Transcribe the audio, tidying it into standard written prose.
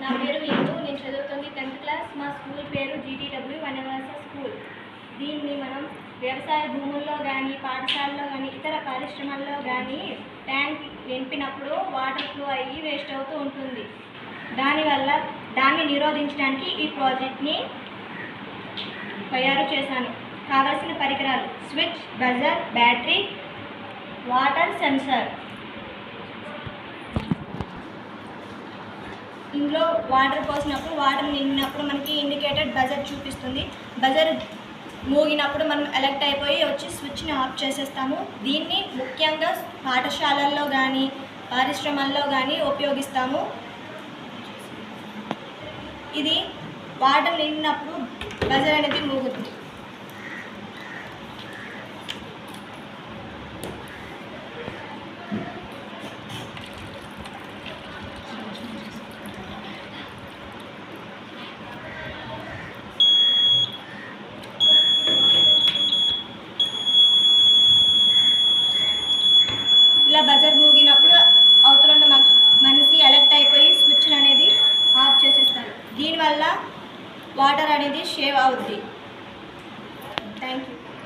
నా పేరు ఇందు. నేను చదువుతుంది 10th క్లాస్. మా స్కూల్ పేరు GTW వనవాస స్కూల్. దీన్ని మనం వ్యవసాయ భూముల్లో కానీ, పాఠశాలలో కానీ, ఇతర పరిశ్రమల్లో కానీ ట్యాంక్ నింపినప్పుడు వాటర్ ఫ్లో అయ్యి వేస్ట్ అవుతూ ఉంటుంది. దానివల్ల దాన్ని నిరోధించడానికి ఈ ప్రాజెక్ట్ని తయారు చేశాను. కావలసిన పరికరాలు: switch, buzzer, battery, water sensor. ఇందులో వాటర్ పోసినప్పుడు, వాటర్ నిండినప్పుడు మనకి ఇండికేటెడ్ బజర్ చూపిస్తుంది. బజర్ మోగినప్పుడు మనం ఎలర్ట్ అయిపోయి వచ్చి స్విచ్ని ఆఫ్ చేసేస్తాము. దీన్ని ముఖ్యంగా పాఠశాలల్లో కానీ, పరిశ్రమల్లో కానీ ఉపయోగిస్తాము. ఇది వాటర్ నిండినప్పుడు బజర్ అనేది మోగుతుంది. ఇలా బజర్ మోగినప్పుడు అవతల ఉన్న మనిషి అలర్ట్ అయిపోయి స్విచ్ అనేది ఆఫ్ చేసేస్తారు. దీనివల్ల వాటర్ అనేది సేవ్ అవుద్ది. Thank you.